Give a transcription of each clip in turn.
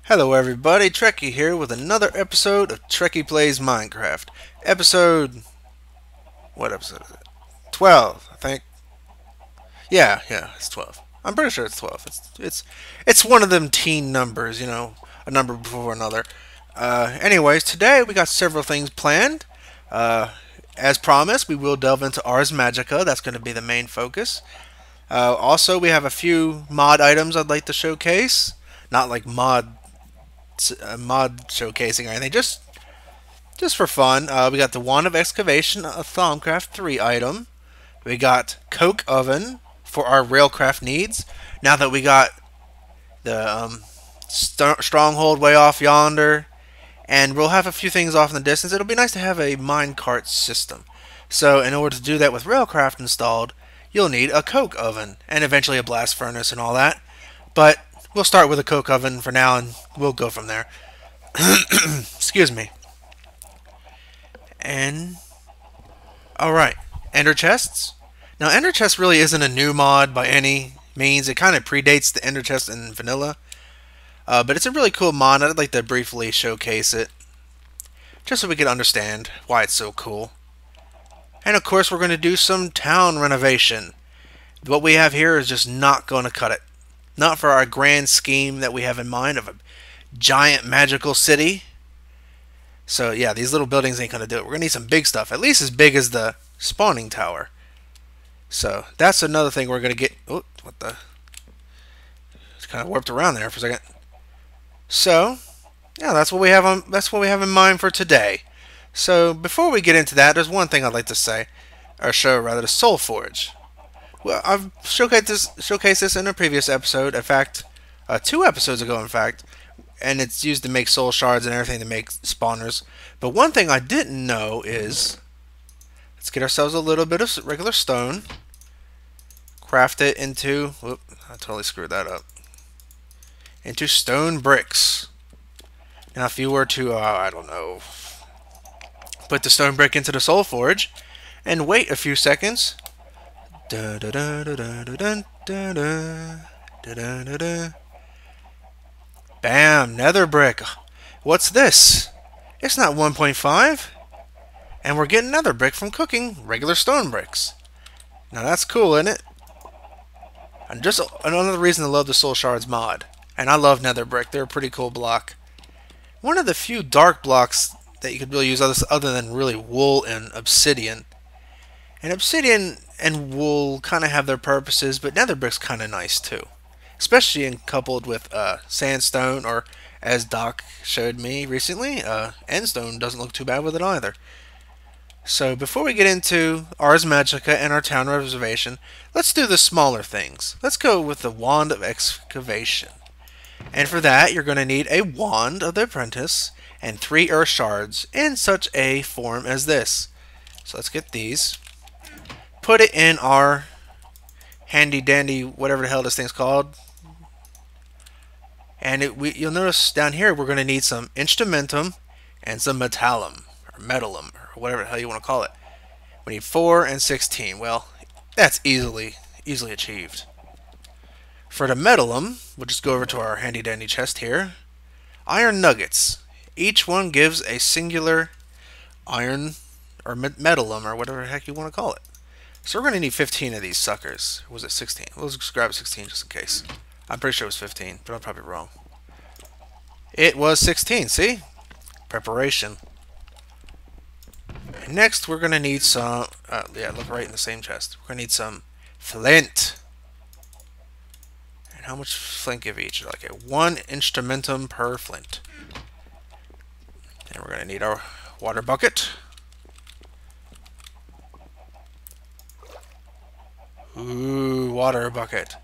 Hello everybody, Trekkie here with another episode of Trekkie Plays Minecraft. Episode... what episode is it? 12, I think. Yeah, it's 12. I'm pretty sure it's 12. It's one of them teen numbers, you know, a number before another. Anyways, today we got several things planned. As promised, we will delve into Ars Magica. That's going to be the main focus. Also, we have a few mod items I'd like to showcase. Not like mod showcasing or anything, just for fun. We got the Wand of Excavation, a Thaumcraft 3 item. We got Coke Oven for our Railcraft needs. Now that we got the stronghold way off yonder, and we'll have a few things off in the distance, it'll be nice to have a minecart system. So in order to do that with Railcraft installed, you'll need a Coke Oven, and eventually a blast furnace and all that. But we'll start with a Coke Oven for now, and we'll go from there. Excuse me. And alright, Ender Chests. Now, Ender Chest really isn't a new mod by any means. It kind of predates the Ender Chest in vanilla. But it's a really cool mod. I'd like to briefly showcase it, just so we can understand why it's so cool. And of course, we're going to do some town renovation. What we have here is just not going to cut it. Not for our grand scheme that we have in mind of a giant magical city. So yeah, these little buildings ain't going to do it. We're going to need some big stuff, at least as big as the spawning tower. So that's another thing we're going to get. Oh, what the? It's kind of warped around there for a second. So yeah, that's what we have on. That's what we have in mind for today. So before we get into that, there's one thing I'd like to say, or show rather, the Soul Forge. Well, I've showcased this in a previous episode. In fact, 2 episodes ago, in fact. And it's used to make soul shards and everything to make spawners. But one thing I didn't know is, let's get ourselves a little bit of regular stone. Craft it into, whoop, I totally screwed that up. Into stone bricks. Now if you were to, I don't know, put the stone brick into the Soul Forge and wait a few seconds. Da da da da da da da da da da da. Bam! Nether brick. What's this? It's not 1.5, and we're getting nether brick from cooking regular stone bricks. Now that's cool, isn't it? And just another reason to love the Soul Shards mod. And I love nether brick. They're a pretty cool block. One of the few dark blocks that you could really use other than really wool and obsidian. And obsidian and wool kind of have their purposes, but nether brick's kind of nice too. Especially in coupled with sandstone, or as Doc showed me recently, endstone doesn't look too bad with it either. So before we get into Ars Magica and our town reservation, let's do the smaller things. Let's go with the Wand of Excavation. And for that, you're going to need a Wand of the Apprentice and 3 Earth Shards in such a form as this. So let's get these. Put it in our handy dandy, whatever the hell this thing's called. And you'll notice down here we're going to need some instrumentum and some metallum, or metallum, or whatever the hell you want to call it. We need 4 and 16. Well, that's easily achieved. For the metallum, we'll just go over to our handy dandy chest here. Iron nuggets. Each one gives a singular iron, or metallum, or whatever the heck you want to call it. So we're going to need 15 of these suckers. Or was it 16? Let's just grab 16 just in case. I'm pretty sure it was 15, but I'm probably wrong. It was 16, see? Preparation. And next, we're going to need some... yeah, look right in the same chest. We're going to need some flint. And how much flint give each? Like a 1 instrumentum per flint. And we're going to need our water bucket. Ooh, water bucket.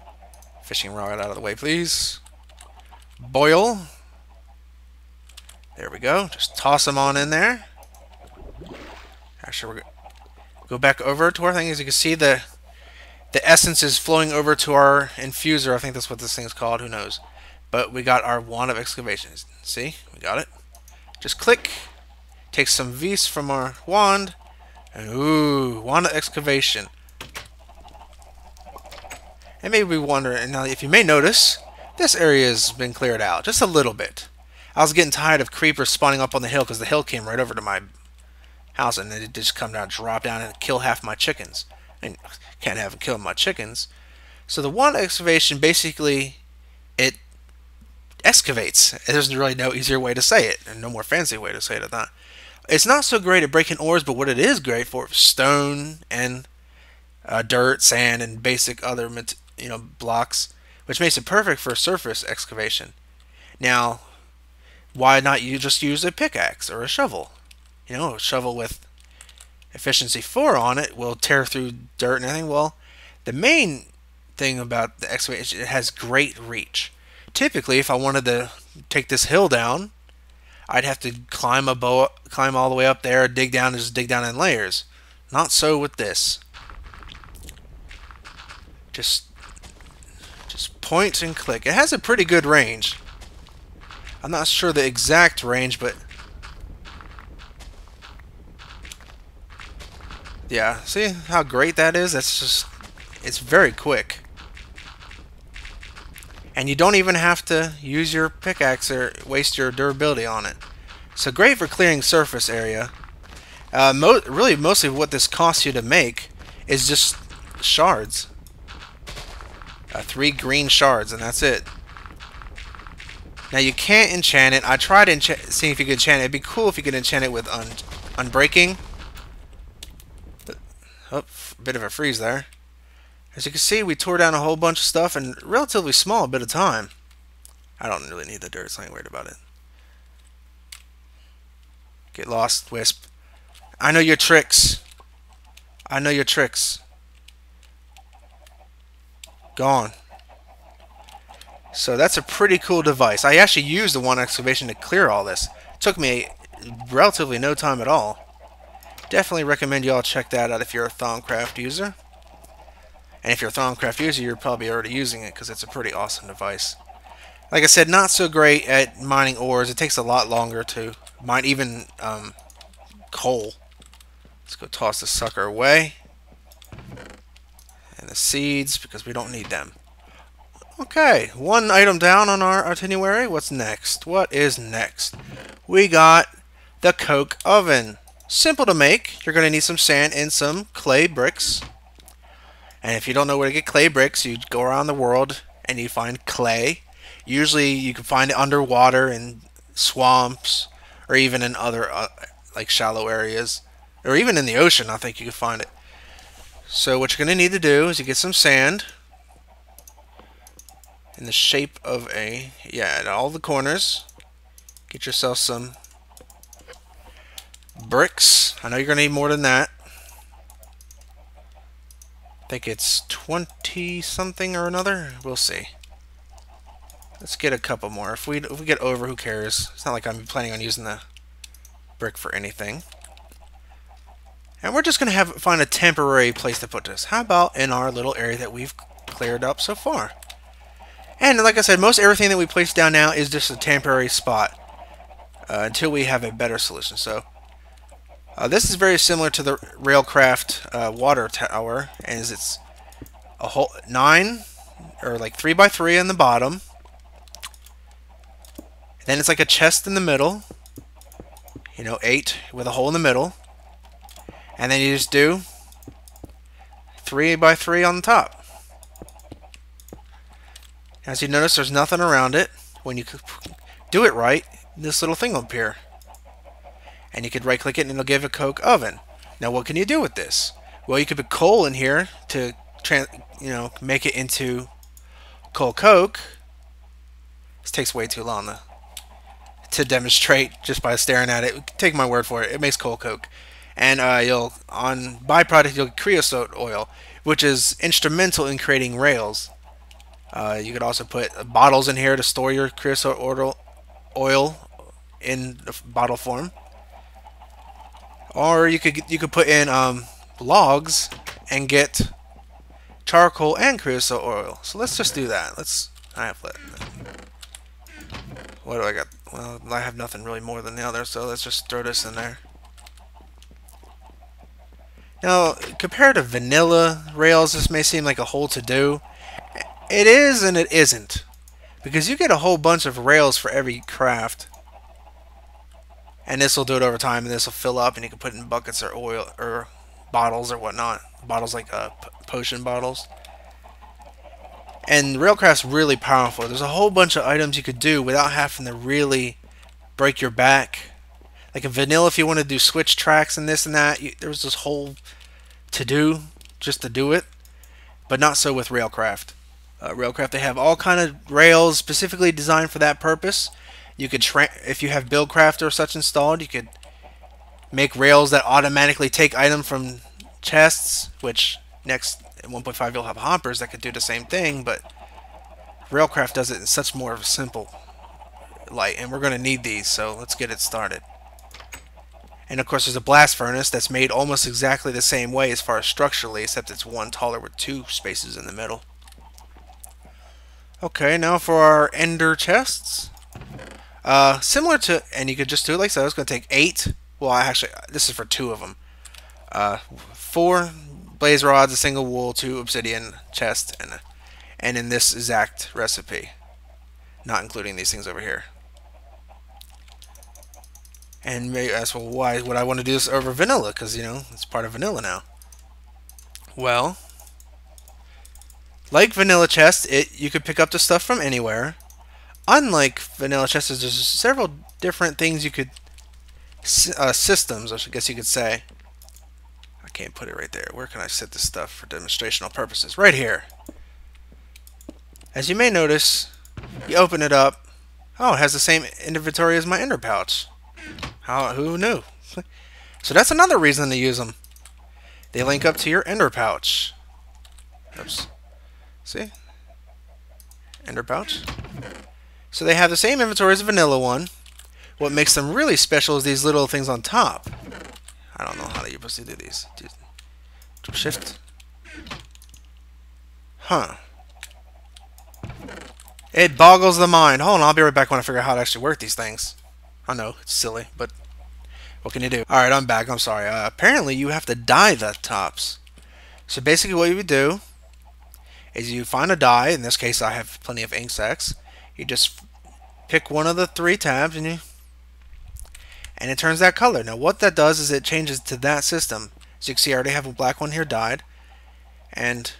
Fishing rod out of the way, please. Boil. There we go. Just toss them on in there. Actually, we're going to go back over to our thing. As you can see, the essence is flowing over to our infuser. I think that's what this thing's called. Who knows? But we got our Wand of Excavation. See? We got it. Just click. Take some vis from our wand. And ooh, Wand of Excavation. And maybe we wonder, and now if you may notice, this area has been cleared out just a little bit. I was getting tired of creepers spawning up on the hill because the hill came right over to my house, and it just come down, drop down, and kill half my chickens. And can't have them kill my chickens. So the one excavation, basically, it excavates. There's really no easier way to say it, and no more fancy way to say it than that. It's not so great at breaking ores, but what it is great for is stone and dirt, sand, and basic other blocks, which makes it perfect for surface excavation. Now, why not you just use a pickaxe or a shovel? A shovel with efficiency 4 on it will tear through dirt and everything. Well, the main thing about the excavation, it has great reach. Typically, if I wanted to take this hill down, I'd have to climb all the way up there, dig down, and just dig down in layers. Not so with this. Just point and click. It has a pretty good range. I'm not sure the exact range, but yeah, see how great that is? It's very quick. And you don't even have to use your pickaxe or waste your durability on it. So great for clearing surface area. Really, mostly what this costs you to make is just shards. 3 green shards, and that's it. Now you can't enchant it. I tried seeing if you could enchant it. It'd be cool if you could enchant it with unbreaking. Oh, a bit of a freeze there. As you can see, we tore down a whole bunch of stuff in a relatively small bit of time. I don't really need the dirt, so I ain't worried about it. Get lost, Wisp. I know your tricks. I know your tricks. Gone. So that's a pretty cool device. I actually used the one excavation to clear all this. It took me relatively no time at all. Definitely recommend you all check that out if you're a Thaumcraft user. And if you're a Thaumcraft user, you're probably already using it because it's a pretty awesome device. Like I said, not so great at mining ores. It takes a lot longer to mine even coal. Let's go toss this sucker away. And the seeds, because we don't need them. Okay, one item down on our itinerary. What's next? What is next? We got the coke oven. Simple to make. You're going to need some sand and some clay bricks. And if you don't know where to get clay bricks, you go around the world and you find clay. Usually you can find it underwater in swamps or even in other like shallow areas. Or even in the ocean, I think you can find it. So what you're going to need to do is you get some sand in the shape of at all the corners. Get yourself some bricks. I know you're going to need more than that. I think it's 20 something or another. We'll see. Let's get a couple more. If we get over, who cares? It's not like I'm planning on using the brick for anything. And we're just going to find a temporary place to put this. How about in our little area that we've cleared up so far? And like I said, most everything that we place down now is just a temporary spot until we have a better solution. So this is very similar to the Railcraft water tower, as it's a whole 9 or like 3x3 on the bottom. Then it's like a chest in the middle. 8 with a hole in the middle. And then you just do 3x3 on the top. As you notice, there's nothing around it. When you do it right, this little thing will appear. And you could right click it and it'll give a coke oven. Now what can you do with this? Well, you could put coal in here to make it into coal coke. This takes way too long to demonstrate just by staring at it. Take my word for it. It makes coal coke. And on byproduct, you'll get creosote oil, which is instrumental in creating rails. You could also put bottles in here to store your creosote oil in the bottle form. Or you could put in logs and get charcoal and creosote oil. So let's just do that. What do I got? Well, I have nothing really more than the other, so let's just throw this in there. Now, compared to vanilla rails, this may seem like a whole to-do. It is and it isn't. Because you get a whole bunch of rails for every craft. And this will do it over time, and this will fill up, and you can put it in buckets or oil or bottles or whatnot. Bottles like potion bottles. And Railcraft's really powerful. There's a whole bunch of items you could do without having to really break your back. Like in vanilla, if you want to do switch tracks and this and that, there's this whole to do just to do it. But not so with Railcraft. Railcraft, they have all kind of rails specifically designed for that purpose. You could, if you have Buildcraft or such installed, you could make rails that automatically take items from chests, which next in 1.5 you'll have hoppers that could do the same thing, but Railcraft does it in such more of a simple light, and we're going to need these, so let's get it started. And of course there's a blast furnace that's made almost exactly the same way as far as structurally, except it's one taller with two spaces in the middle. Okay, now for our ender chests. Similar to, and you could just do it like so. It's going to take 8. Well, actually, this is for 2 of them. 4 blaze rods, a single wool, 2 obsidian chest, and in this exact recipe, not including these things over here. And maybe ask, well, why would I want to do this over vanilla? Because, you know, it's part of vanilla now. Well, like vanilla chests, you could pick up the stuff from anywhere. Unlike vanilla chests, there's several different things you could, systems, I guess you could say. I can't put it right there. Where can I set this stuff for demonstrational purposes? Right here. As you may notice, you open it up. Oh, it has the same inventory as my ender pouch. Who knew? So that's another reason to use them. They link up to your ender pouch. Oops. See? Ender pouch. So they have the same inventory as a vanilla one. What makes them really special is these little things on top. I don't know how you're supposed to do these. Shift. Huh. It boggles the mind. Hold on, I'll be right back when I figure out how to actually work these things. I know, it's silly, but what can you do? Alright, I'm back. I'm sorry. Apparently, you have to dye the tops. So basically what you would do is you find a dye. In this case, I have plenty of ink sacks. You just pick one of the 3 tabs and it turns that color. Now what that does is it changes to that system. So you can see I already have a black one here dyed. And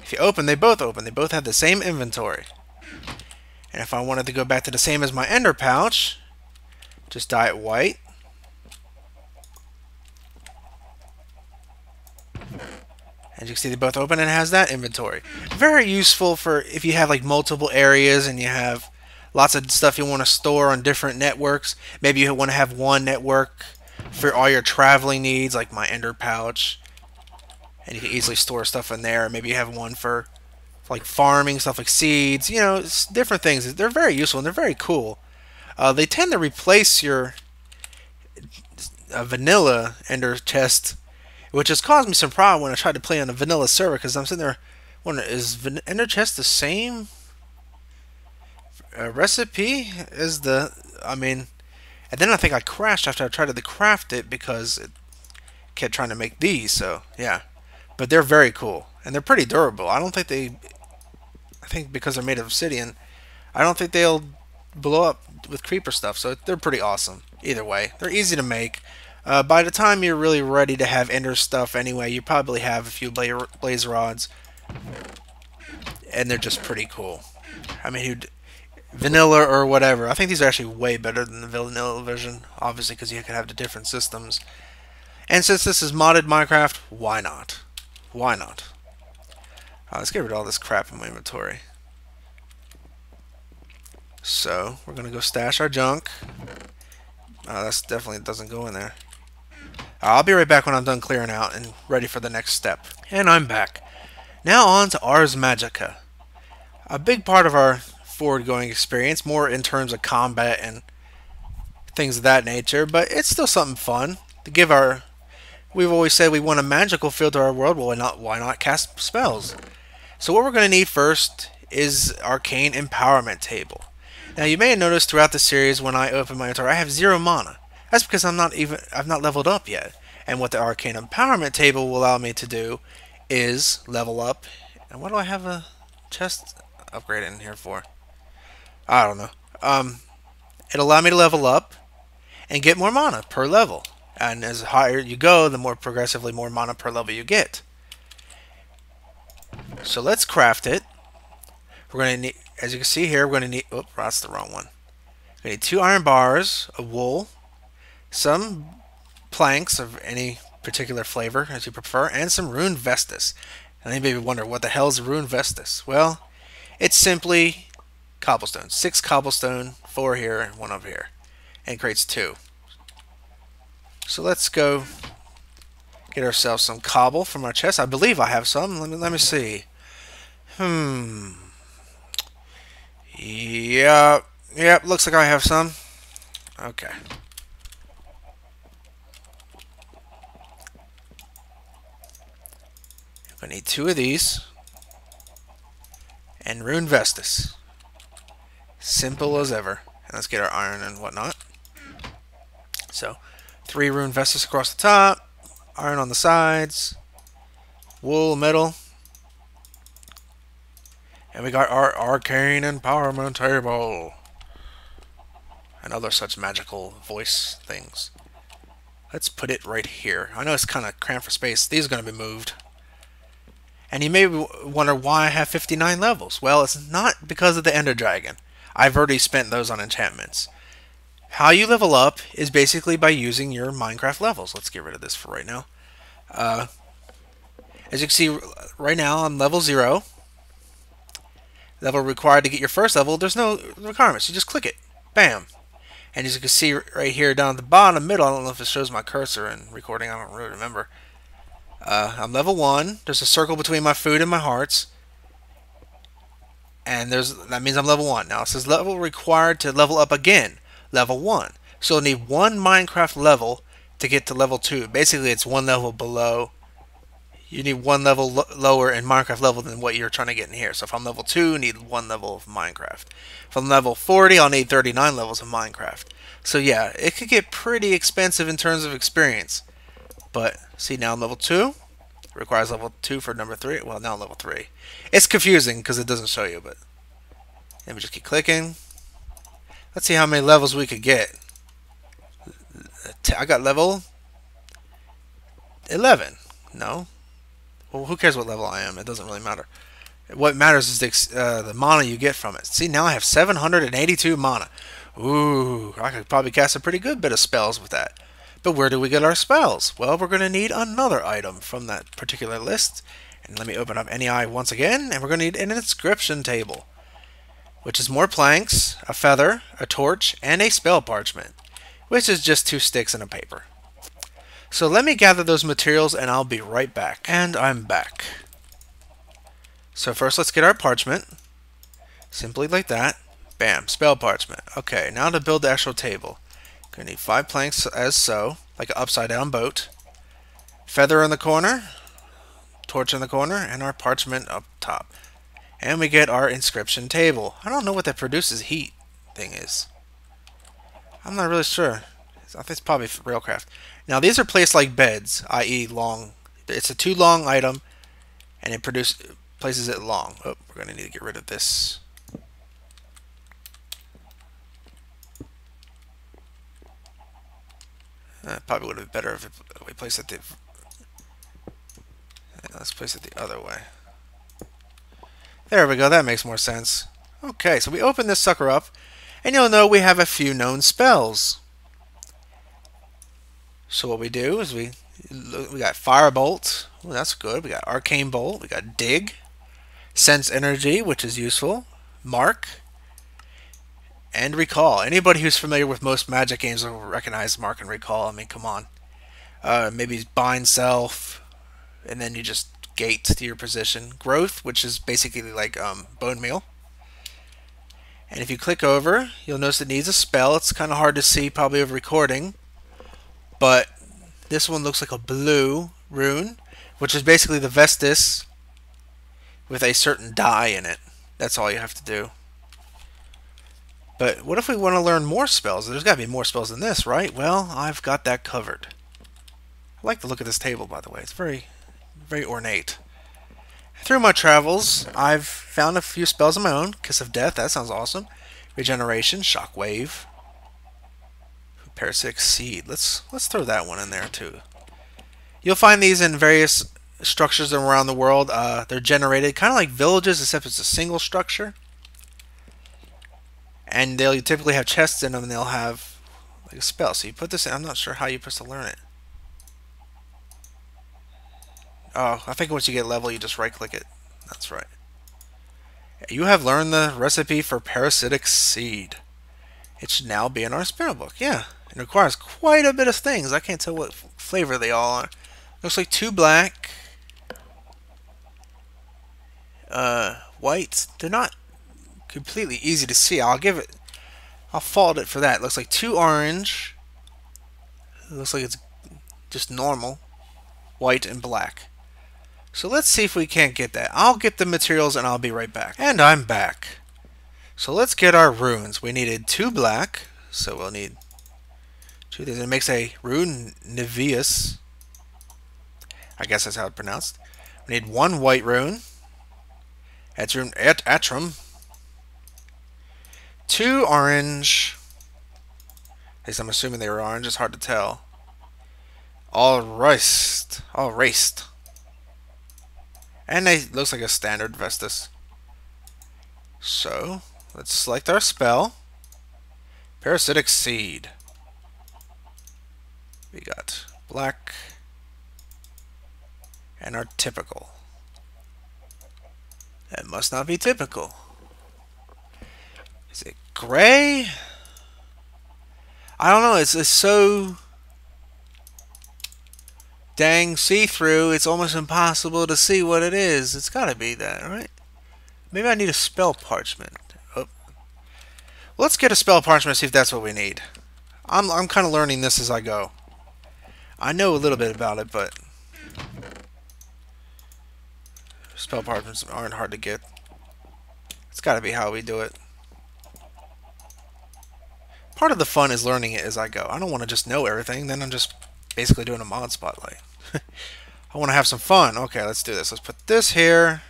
if you open, they both open. They both have the same inventory. And if I wanted to go back to the same as my ender pouch, just dye it white. As you can see, they both open and it has that inventory. Very useful for if you have like multiple areas and you have lots of stuff you want to store on different networks. Maybe you want to have one network for all your traveling needs, like my ender pouch. And you can easily store stuff in there. Maybe you have one for like farming, stuff like seeds. You know, it's different things. They're very useful and they're very cool. They tend to replace your vanilla ender chest, which has caused me some problem when I tried to play on a vanilla server, because I'm sitting there wondering, is ender chest the same recipe as the, and then I think I crashed after I tried to craft it because it kept trying to make these, so yeah. But they're very cool, and they're pretty durable. I think because they're made of obsidian, I don't think they'll blow up with creeper stuff, so they're pretty awesome. Either way, they're easy to make. By the time you're really ready to have ender stuff anyway, you probably have a few blaze rods, and they're just pretty cool. I mean, vanilla or whatever. I think these are actually way better than the vanilla version, obviously, because you can have the different systems. And since this is modded Minecraft, why not? Why not? Let's get rid of all this crap in my inventory. So, we're going to go stash our junk. That's definitely doesn't go in there. I'll be right back when I'm done clearing out and ready for the next step. And I'm back. Now on to Ars Magica. A big part of our forward-going experience, more in terms of combat and things of that nature, but it's still something fun to give our... We've always said we want a magical feel to our world, well, why not cast spells? So what we're going to need first is Arcane Empowerment Table. Now you may have noticed throughout the series when I open my inventory I have 0 mana. That's because I've not leveled up yet. And what the Arcane Empowerment Table will allow me to do is level up. And what do I have a chest upgrade in here for? I don't know. It'll allow me to level up, and get more mana per level. And as higher you go, the more progressively more mana per level you get. So let's craft it. We're going to need, as you can see here, we're going to need, oh, that's the wrong one. We need 2 iron bars of wool, some planks of any particular flavor as you prefer, and some rune vestus. And anybody would wonder, what the hell is rune vestus? Well, it's simply cobblestone. 6 cobblestone, 4 here and 1 over here. And it creates 2. So let's go get ourselves some cobble from our chest. I believe I have some. Let me see. Yep, looks like I have some. Okay. I need 2 of these. And rune vestus. Simple as ever. And let's get our iron and whatnot. So, 3 rune vestus across the top. Iron on the sides. Wool middle. And we got our arcane empowerment table. And other such magical voice things. Let's put it right here. I know it's kind of cramped for space. These are going to be moved. And you may wonder why I have 59 levels. Well, it's not because of the Ender Dragon. I've already spent those on enchantments. How you level up is basically by using your Minecraft levels. Let's get rid of this for right now. As you can see, right now I'm level 0. Level required to get your first level, there's no requirements. You just click it. Bam. And as you can see right here down at the bottom middle, I don't know if it shows my cursor in recording, I don't really remember. I'm level 1. There's a circle between my food and my hearts. And that means I'm level 1. Now it says level required to level up again. Level 1. So you'll need 1 Minecraft level to get to level 2. Basically it's 1 level below. You need 1 level lower in Minecraft level than what you're trying to get in here. So if I'm level 2, I need 1 level of Minecraft. If I'm level 40, I'll need 39 levels of Minecraft. So yeah, it could get pretty expensive in terms of experience. But see, now I'm level 2. It requires level 2 for number 3. Well, now I'm level 3. It's confusing because it doesn't show you, but let me just keep clicking. Let's see how many levels we could get. I got level 11. No. Well, who cares what level I am? It doesn't really matter. What matters is the mana you get from it. See, now I have 782 mana. Ooh, I could probably cast a pretty good bit of spells with that. But where do we get our spells? Well, we're going to need another item from that particular list. And let me open up NEI once again, and we're going to need an inscription table, which is more planks, a feather, a torch, and a spell parchment, which is just 2 sticks and a paper. So let me gather those materials and I'll be right back. And I'm back. So first let's get our parchment. Simply like that. Bam, spell parchment. Okay, now to build the actual table. Gonna need 5 planks as so, like an upside down boat. Feather in the corner, torch in the corner, and our parchment up top. And we get our inscription table. I don't know what that produces heat thing is. I'm not really sure. I think it's probably Railcraft. Now these are placed like beds, i.e. long. It's a too long item, and it places it long. Oh, we're going to need to get rid of this. Probably would have been better if we placed it let's place it the other way. There we go, that makes more sense. Okay, so we open this sucker up, and you'll know we have a few known spells. So what we do is we got Firebolt, well, that's good. We got Arcane Bolt, we got Dig, Sense Energy, which is useful, Mark, and Recall. Anybody who's familiar with most Magic games will recognize Mark and Recall. I mean, come on. Maybe Bind Self, and then you just gate to your position. Growth, which is basically like Bone Meal. And if you click over, you'll notice it needs a spell. It's kind of hard to see probably over recording. But this one looks like a blue rune, which is basically the Vestus with a certain dye in it. That's all you have to do. But what if we want to learn more spells? There's got to be more spells than this, right? Well, I've got that covered. I like the look of this table, by the way. It's very, very ornate. Through my travels, I've found a few spells of my own. Kiss of Death, that sounds awesome. Regeneration, Shockwave. Parasitic seed. Let's throw that one in there too. You'll find these in various structures around the world. They're generated kind of like villages, except it's a single structure. And they'll typically have chests in them, and they'll have like a spell. So you put this in. I'm not sure how you're supposed to learn it. Oh, I think once you get level, you just right-click it. That's right. You have learned the recipe for parasitic seed. It should now be in our spell book. Yeah, it requires quite a bit of things. I can't tell what flavor they all are. Looks like 2 black, white. They're not completely easy to see. I'll fault it for that. It looks like 2 orange. It looks like it's just normal, white and black. So let's see if we can't get that. I'll get the materials and I'll be right back. And I'm back. So let's get our runes. We needed 2 black, so we'll need 2 of these. It makes a rune Nevius. I guess that's how it's pronounced. We need 1 white rune. That's rune Atrum. 2 orange. At least I'm assuming they were orange. It's hard to tell. All raced. And it looks like a standard Vestus. So, let's select our spell. Parasitic seed. We got black. And our typical. That must not be typical. Is it gray? I don't know. It's so dang see-through. It's almost impossible to see what it is. It's got to be that, right? Maybe I need a spell parchment. Oh. Let's get a spell parchment and see if that's what we need. I'm kind of learning this as I go. I know a little bit about it, but spell parchments aren't hard to get. It's got to be how we do it. Part of the fun is learning it as I go. I don't want to just know everything, then I'm just basically doing a mod spotlight. I want to have some fun. Okay, let's do this. Let's put this here.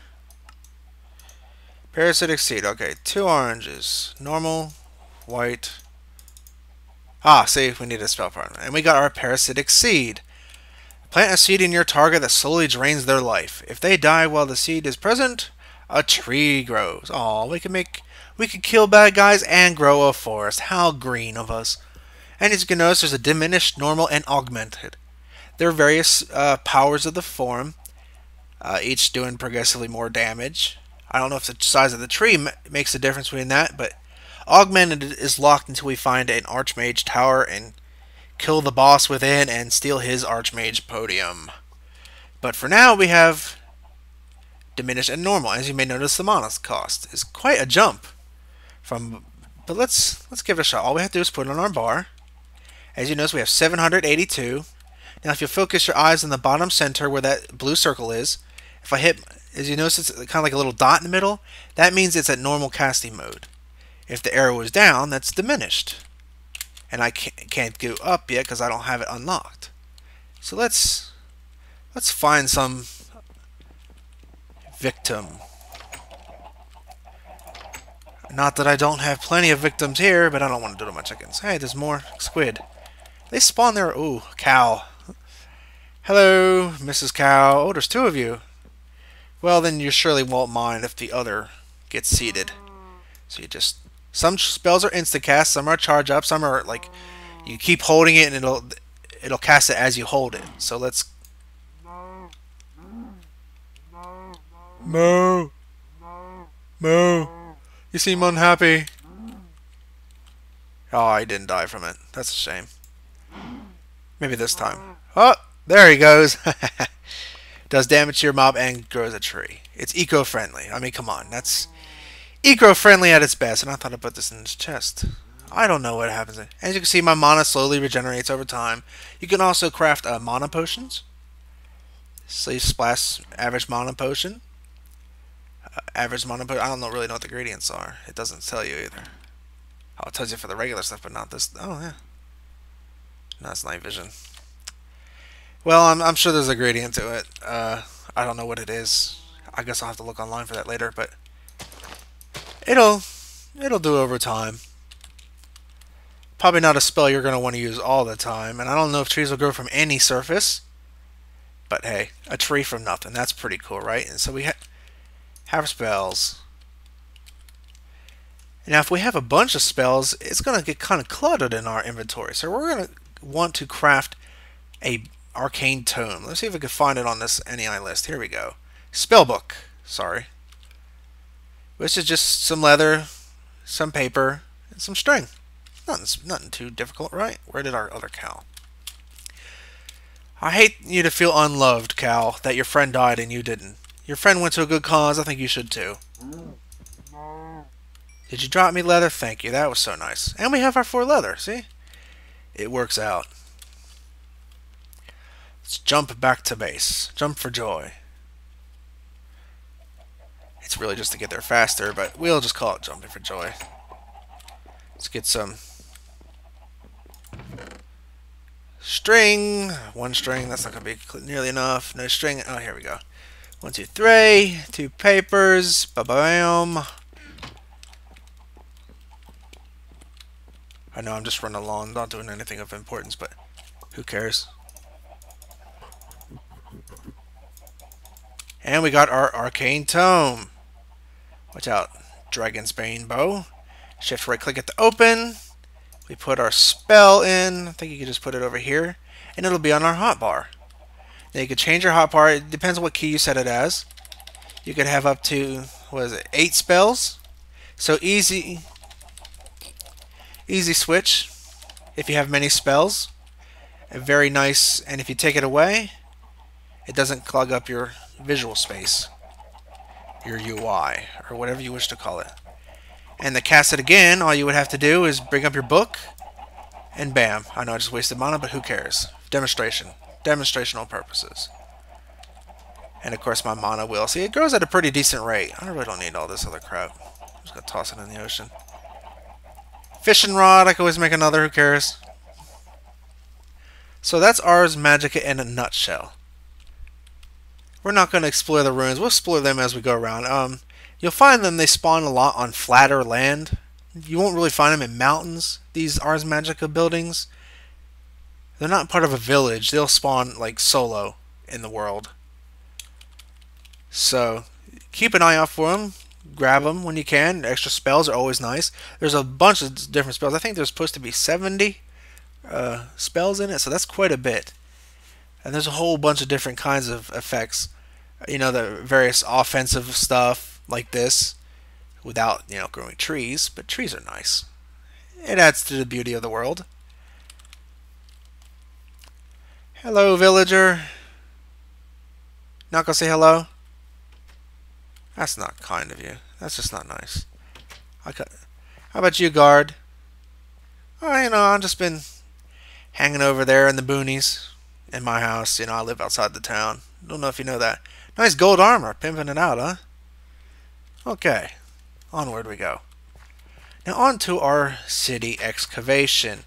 Parasitic seed. Okay, 2 oranges. Normal, white. Ah, see, we need a spell partner. And we got our parasitic seed. Plant a seed in your target that slowly drains their life. If they die while the seed is present, a tree grows. Aw, we could kill bad guys and grow a forest. How green of us. And as you can notice, there's a diminished, normal, and augmented. There are various powers of the form, each doing progressively more damage. I don't know if the size of the tree makes a difference between that, but augmented is locked until we find an Archmage tower and kill the boss within and steal his Archmage podium. But for now, we have diminished and normal. As you may notice, the mana cost is quite a jump. But let's give it a shot. All we have to do is put it on our bar. As you notice, we have 782. Now, if you focus your eyes in the bottom center where that blue circle is, if I hit, as you notice, it's kind of like a little dot in the middle. That means it's at normal casting mode. If the arrow is down, that's diminished. And I can't go up yet because I don't have it unlocked. So let's find some victim. Not that I don't have plenty of victims here, but I don't want to do too much chickens. Hey, there's more squid. They spawn there. Ooh, cow. Hello, Mrs. Cow. Oh, there's 2 of you. Well, then you surely won't mind if the other gets seeded. So you just... Some spells are insta-cast, some are charge up, some are like... You keep holding it and it'll cast it as you hold it. So let's... Moo! Moo! You seem unhappy. Oh, I didn't die from it. That's a shame. Maybe this time. Oh, there he goes. Does damage to your mob and grows a tree. It's eco-friendly. I mean, come on. That's eco-friendly at its best. And I thought I put this in his chest. I don't know what happens. As you can see, my mana slowly regenerates over time. You can also craft mana potions. So you splash average mana potion. Average mana potion. I don't really know what the gradients are. It doesn't tell you either. Oh, it tells you for the regular stuff, but not this. Oh, yeah. No, that's night vision. Well, I'm sure there's a gradient to it. I don't know what it is. I guess I'll have to look online for that later, but it'll do over time. Probably not a spell you're going to want to use all the time, and I don't know if trees will grow from any surface. But hey, a tree from nothing. That's pretty cool, right? And so we have spells. Now, if we have a bunch of spells, it's going to get kind of cluttered in our inventory. So we're going to want to craft a arcane tome. Let's see if we can find it on this NEI list. Here we go. Spellbook. Sorry. This is just some leather, some paper, and some string. Nothing too difficult, right? Where did our other cow? I hate you to feel unloved, Cal, that your friend died and you didn't. Your friend went to a good cause. I think you should too. Did you drop me leather? Thank you. That was so nice. And we have our 4 leather. See? It works out. Let's jump back to base. Jump for joy. It's really just to get there faster, but we'll just call it jumping for joy. Let's get some string. 1 string. That's not going to be nearly enough. No string. Oh, here we go. 1, 2, 3. 2 papers. Ba-bam. I know I'm just running along, not doing anything of importance, but who cares? And we got our arcane tome. Watch out. Dragonsbane bow. Shift right click it to open. We put our spell in. I think you can just put it over here. And it'll be on our hotbar. Now you can change your hotbar. It depends on what key you set it as. You could have up to, what is it, 8 spells. So easy switch if you have many spells. Very nice. And if you take it away, it doesn't clog up your visual space. Your UI, or whatever you wish to call it. And to cast it again, all you would have to do is bring up your book, and bam. I know I just wasted mana, but who cares? Demonstration. Demonstrational purposes. And of course my mana will. See, it grows at a pretty decent rate. I really don't need all this other crap. I'm just going to toss it in the ocean. Fishing rod, I can always make another, who cares? So that's Ars Magica in a nutshell. We're not going to explore the ruins. We'll explore them as we go around. You'll find them, they spawn a lot on flatter land. You won't really find them in mountains, these Ars Magica buildings. They're not part of a village. They'll spawn like solo in the world. So keep an eye out for them. Grab them when you can. Extra spells are always nice. There's a bunch of different spells. I think there's supposed to be 70 spells in it, so that's quite a bit. And there's a whole bunch of different kinds of effects. You know, the various offensive stuff like this without, you know, growing trees. But trees are nice. It adds to the beauty of the world. Hello, villager. Not gonna say hello? That's not kind of you. That's just not nice. How about you, guard? Oh, you know, I've just been hanging over there in the boonies. In my house, you know, I live outside the town. Don't know if you know that. Nice gold armor, pimping it out, huh? Okay, onward we go. Now on to our city excavation.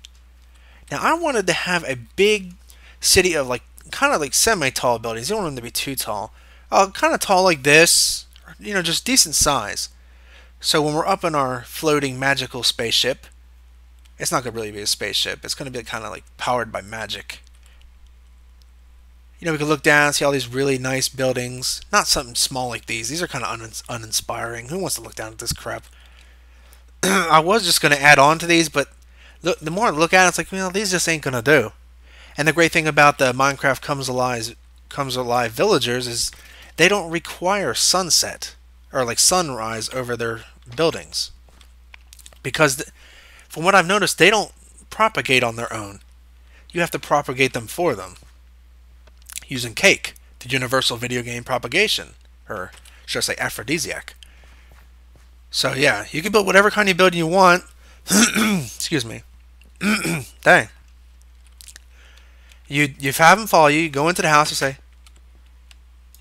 Now I wanted to have a big city of like, kind of like semi-tall buildings. You don't want them to be too tall. Kind of tall like this, you know, just decent size. So when we're up in our floating magical spaceship, it's not going to really be a spaceship. It's going to be kind of like powered by magic. You know, we can look down and see all these really nice buildings. Not something small like these. These are kind of uninspiring. Who wants to look down at this crap? I was just going to add on to these, but the more I look at it, it's like, you know, these just ain't going to do. And the great thing about the Minecraft Comes Alive villagers is they don't require sunset or like sunrise over their buildings. Because from what I've noticed, they don't propagate on their own. You have to propagate them for them. Using cake, the universal video game propagation, or should I say aphrodisiac. So yeah, you can build whatever kind of building you want. Excuse me. Dang. You'd have them follow you, you go into the house, you say,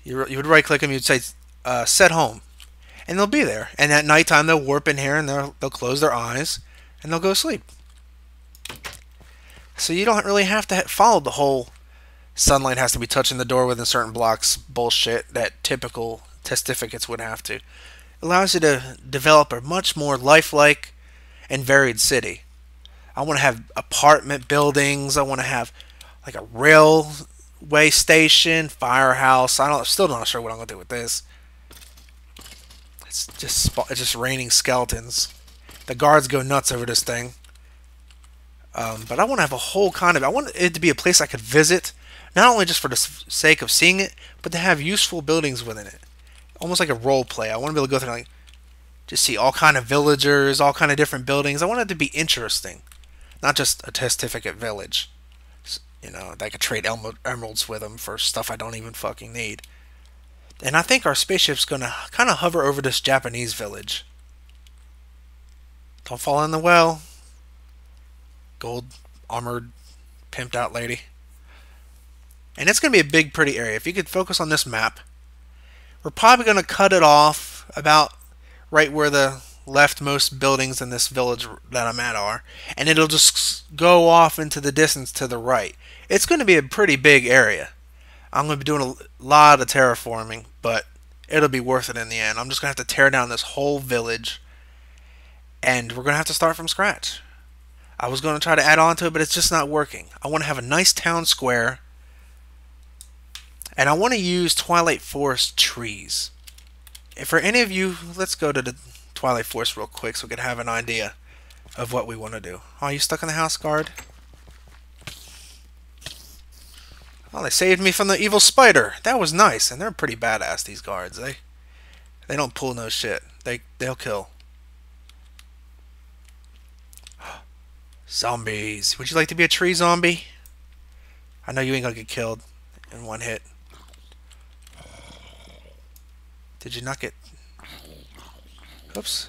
you would right click them, you'd say, set home. And they'll be there. And at nighttime they'll warp in here and they'll close their eyes and they'll go to sleep. So you don't really have to follow the whole sunlight has to be touching the door within certain blocks bullshit that typical testificates would have to. It allows you to develop a much more lifelike and varied city. I want to have apartment buildings. I want to have like a railway station, firehouse. Still not sure what I'm gonna do with this. It's just raining skeletons. The guards go nuts over this thing. But I want to have a whole kind of... I want it to be a place I could visit, not only just for the sake of seeing it, but to have useful buildings within it. Almost like a role play. I want to be able to go through and like, just see all kind of villagers, all kind of different buildings. I want it to be interesting, not just a testificate village. You know, that I could trade emeralds with them for stuff I don't even fucking need. And I think our spaceship's gonna kind of hover over this Japanese village. Don't fall in the well. Gold armored pimped out lady. And it's gonna be a big pretty area. If you could focus on this map, we're probably gonna cut it off about right where the leftmost buildings in this village that I'm at are, and it'll just go off into the distance to the right. It's going to be a pretty big area. I'm going to be doing a lot of terraforming, but it'll be worth it in the end. I'm just going to have to tear down this whole village, and we're going to have to start from scratch. I was going to try to add on to it, but it's just not working. I want to have a nice town square, and I want to use Twilight Forest trees. And for any of you, let's go to the Twilight Forest real quick so we can have an idea of what we want to do. Oh, you stuck in the house, guard? Oh, they saved me from the evil spider. That was nice, and they're pretty badass, these guards. They don't pull no shit. They'll kill. Zombies. Would you like to be a tree zombie? I know you ain't gonna get killed in one hit. Did you not get... Oops.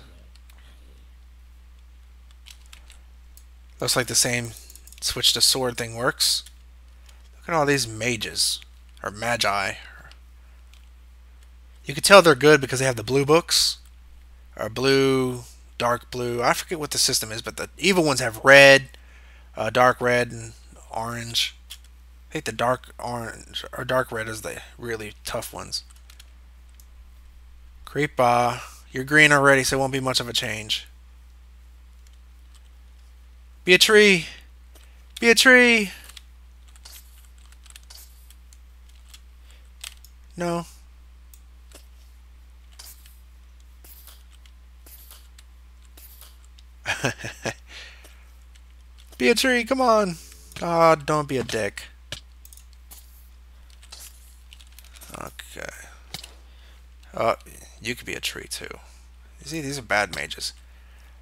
Looks like the same switch to sword thing works. Look at all these mages. Or magi. You can tell they're good because they have the blue books. Or blue, dark blue. I forget what the system is, but the evil ones have red, dark red, and orange. I think the dark orange or dark red is the really tough ones. Creeper. You're green already, so it won't be much of a change. Be a tree! Be a tree! No. Be a tree, come on! Ah, don't be a dick. Okay. You could be a tree too. You see, these are bad mages.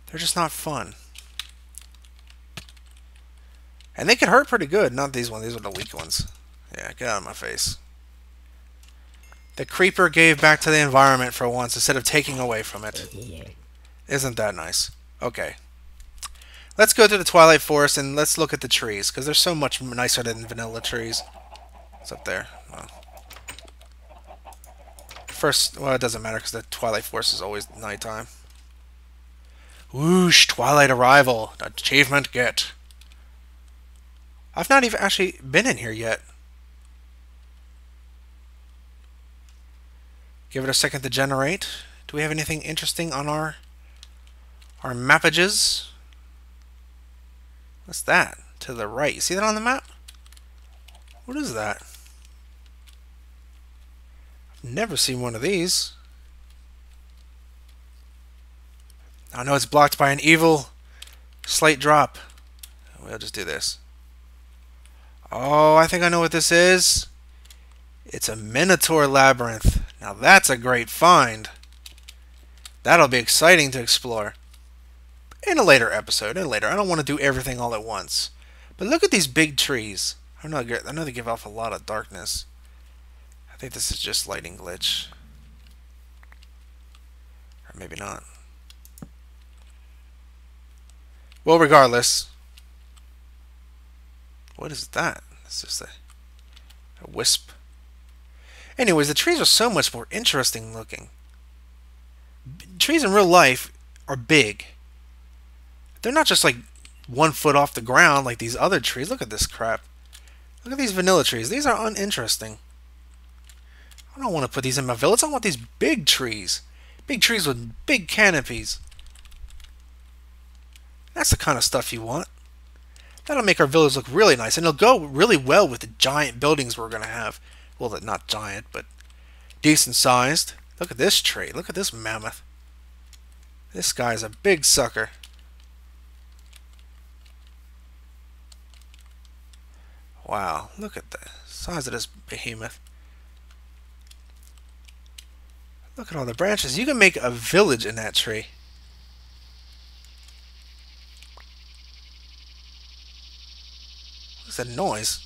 They're just not fun. And they can hurt pretty good. Not these ones. These are the weak ones. Yeah, get out of my face. The creeper gave back to the environment for once instead of taking away from it. Isn't that nice? Okay. Let's go to the Twilight Forest and let's look at the trees, because they're so much nicer than vanilla trees. What's up there? Oh. First, well, it doesn't matter because the Twilight Forest is always nighttime. Whoosh! Twilight Arrival. Achievement get. I've not even actually been in here yet. Give it a second to generate. Do we have anything interesting on our mappages? What's that? To the right. You see that on the map? What is that? I've never seen one of these. I know it's blocked by an evil slate drop. We'll just do this. Oh, I think I know what this is. It's a Minotaur Labyrinth. Now that's a great find. That'll be exciting to explore. In a later episode, I don't want to do everything all at once. But look at these big trees. I know they give off a lot of darkness. I think this is just lighting glitch. Or maybe not. Well, regardless. What is that? It's just a wisp. Anyways, the trees are so much more interesting looking. Trees in real life are big. They're not just like 1 foot off the ground like these other trees. Look at this crap. Look at these vanilla trees. These are uninteresting. I don't want to put these in my village. I want these big trees. Big trees with big canopies. That's the kind of stuff you want. That'll make our village look really nice, and it'll go really well with the giant buildings we're going to have. Well, not giant, but decent sized. Look at this tree. Look at this mammoth. This guy's a big sucker. Wow, look at the size of this behemoth. Look at all the branches. You can make a village in that tree. What's that noise?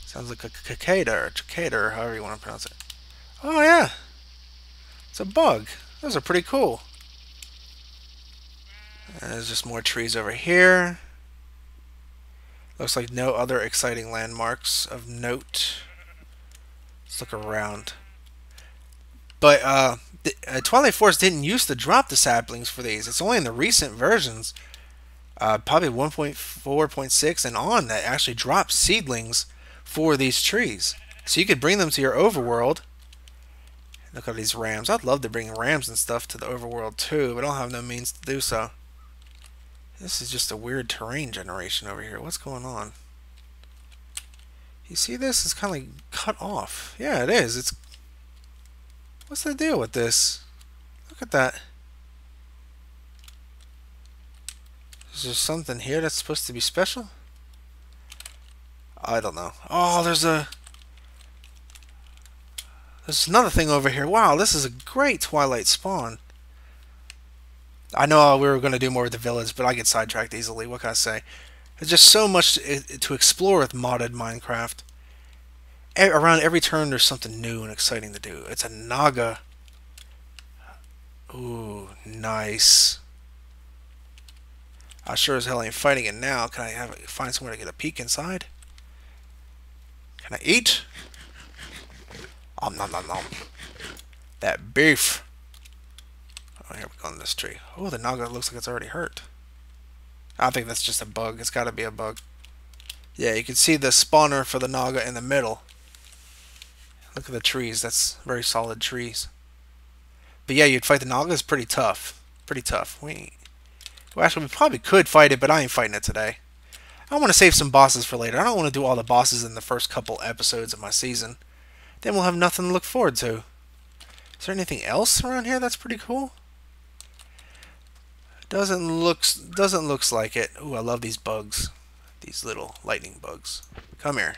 Sounds like a cicada or however you want to pronounce it. Oh yeah, it's a bug. Those are pretty cool. And there's just more trees over here. Looks like no other exciting landmarks of note. Let's look around. But Twilight Forest didn't used to drop the saplings for these. It's only in the recent versions, probably 1.4.6 and on, that actually drops seedlings for these trees. So you could bring them to your overworld. Look at these rams. I'd love to bring rams and stuff to the overworld too, but I don't have no means to do so. This is just a weird terrain generation over here. What's going on? You see this? It's kind of like cut off. Yeah, it is. It's... What's the deal with this? Look at that. Is there something here that's supposed to be special? I don't know. Oh, there's another thing over here. Wow, this is a great Twilight spawn. I know we were going to do more with the village, but I get sidetracked easily. What can I say? There's just so much to explore with modded Minecraft. Around every turn, there's something new and exciting to do. It's a Naga. Ooh, nice. I sure as hell ain't fighting it now. Can I find somewhere to get a peek inside? Can I eat? Nom nom nom nom. That beef. Oh, here we go on this tree. Oh, the Naga looks like it's already hurt. I think that's just a bug. It's got to be a bug. Yeah, you can see the spawner for the Naga in the middle. Look at the trees. That's very solid trees. But yeah, you'd fight the Naga. It's pretty tough. Pretty tough. Well, actually, we probably could fight it, but I ain't fighting it today. I want to save some bosses for later. I don't want to do all the bosses in the first couple episodes of my season. Then we'll have nothing to look forward to. Is there anything else around here that's pretty cool? Doesn't looks like it. Ooh, I love these bugs. These little lightning bugs. Come here.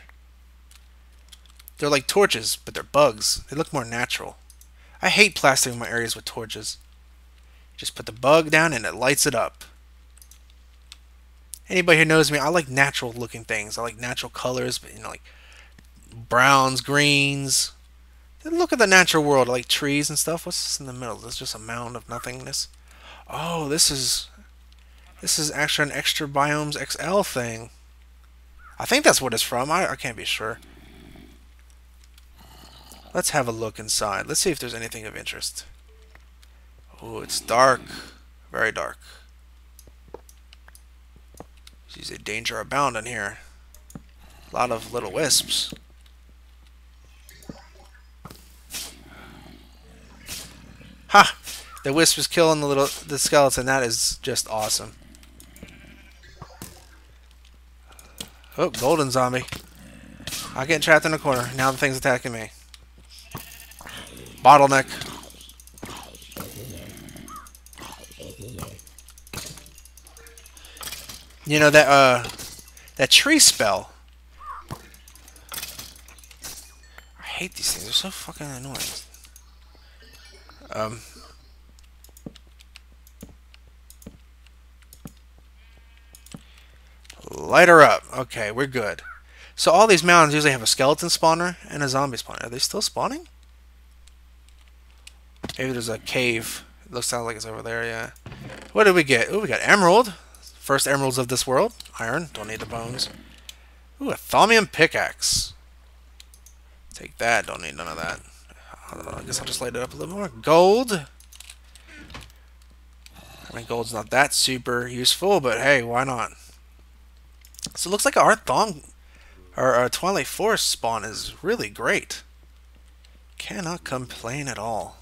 They're like torches, but they're bugs. They look more natural. I hate plastering my areas with torches. Just put the bug down and it lights it up. Anybody who knows me, I like natural looking things. I like natural colors, but you know, like browns, greens. Look at the natural world, like trees and stuff. What's this in the middle? This is just a mound of nothingness. Oh, this is actually an ExtraBiomesXL thing. I think that's what it's from. I can't be sure. Let's have a look inside. Let's see if there's anything of interest. Oh, it's dark. Very dark. She's a danger abound in here. A lot of little wisps. Ha! The wisp is killing the skeleton. That is just awesome. Oh, golden zombie. I get trapped in a corner. Now the thing's attacking me. Bottleneck. You know that tree spell. I hate these things. They're so fucking annoying. Light her up. Okay, we're good. So all these mountains usually have a skeleton spawner and a zombie spawner. Are they still spawning? Maybe there's a cave. It looks like it's over there, yeah. What did we get? Oh, we got emerald. First emeralds of this world. Iron. Don't need the bones. Ooh, a Thaumium pickaxe. Take that. Don't need none of that. I guess I'll just light it up a little more. Gold. I mean, gold's not that super useful, but hey, why not? So it looks like our Twilight Forest spawn is really great. Cannot complain at all.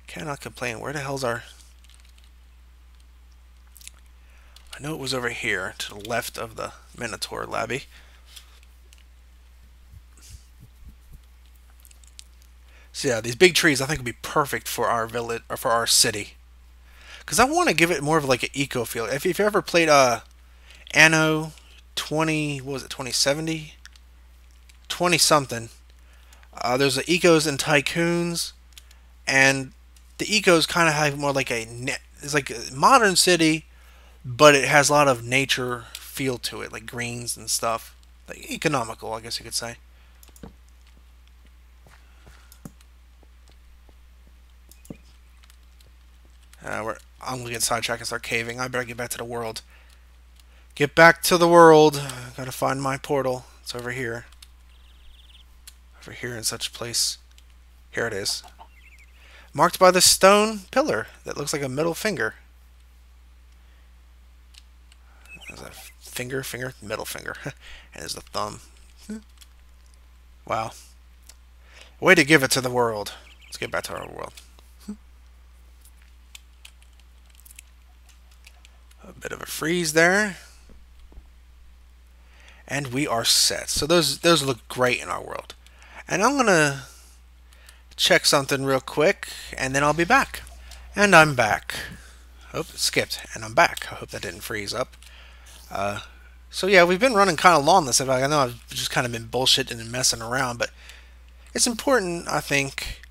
Cannot complain. Where the hell's our I know it was over here to the left of the Minotaur Labby. So yeah, these big trees I think would be perfect for our village or for our city. Because I want to give it more of like an eco feel. If you've ever played Anno 20, what was it, 2070? 20 something. There's the ecos and tycoons, and the ecos kind of have more like it's like a modern city, but it has a lot of nature feel to it, like greens and stuff, like economical, I guess you could say. I'm gonna get sidetracked and start caving. I better get back to the world. Get back to the world. Gotta find my portal. It's over here. Over here in such a place. Here it is. Marked by the stone pillar that looks like a middle finger. There's a finger, middle finger. And there's the thumb. Wow. Way to give it to the world. Let's get back to our world. A bit of a freeze there. And we are set. So those look great in our world. And I'm going to check something real quick, and then I'll be back. And I'm back. Oh, it skipped, and I'm back. I hope that didn't freeze up. So yeah, we've been running kind of long this episode. I know I've just kind of been bullshitting and messing around, but it's important, I think,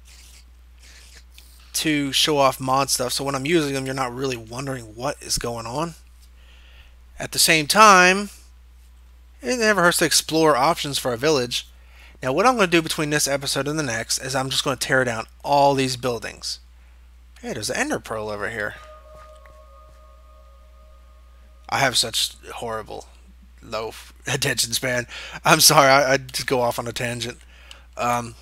to show off mod stuff, so when I'm using them, you're not really wondering what is going on. At the same time, it never hurts to explore options for a village. Now, what I'm going to do between this episode and the next is I'm just going to tear down all these buildings. Hey, there's an ender pearl over here. I have such horrible low attention span. I'm sorry, I just go off on a tangent. I'm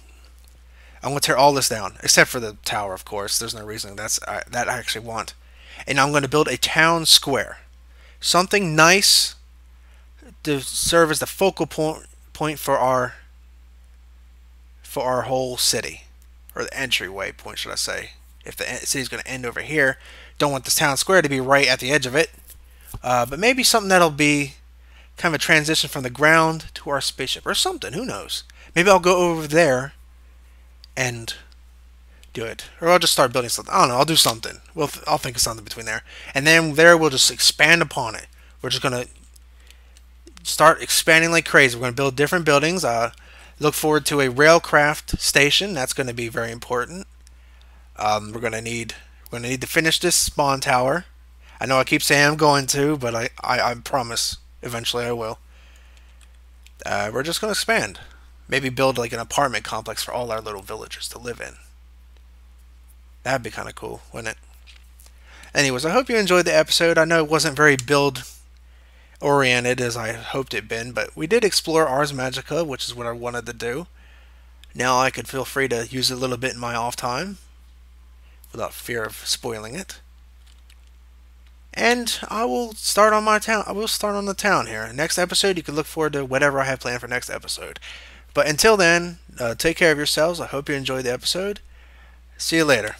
going to tear all this down, except for the tower, of course. There's no reason that I actually want. And I'm going to build a town square. Something nice to serve as the focal point for our whole city, or the entryway point, should I say. If the city's going to end over here, don't want this town square to be right at the edge of it. But maybe something that'll be kind of a transition from the ground to our spaceship, or something. Who knows? Maybe I'll go over there and do it, or I'll just start building something. I don't know. I'll do something. I'll think of something between there, and then there we'll just expand upon it. We're just gonna start expanding like crazy. We're gonna build different buildings. Look forward to a Railcraft station. That's going to be very important. We're going to need to finish this spawn tower. I know I keep saying I'm going to, but I promise eventually I will. We're just going to expand. Maybe build like an apartment complex for all our little villagers to live in. That'd be kind of cool, wouldn't it? Anyways, I hope you enjoyed the episode. I know it wasn't very build oriented as I hoped it'd been, but we did explore Ars Magica, which is what I wanted to do. Now I could feel free to use it a little bit in my off time without fear of spoiling it. And I will start on my town. I will start on the town here. Next episode, you can look forward to whatever I have planned for next episode. But until then, take care of yourselves. I hope you enjoyed the episode. See you later.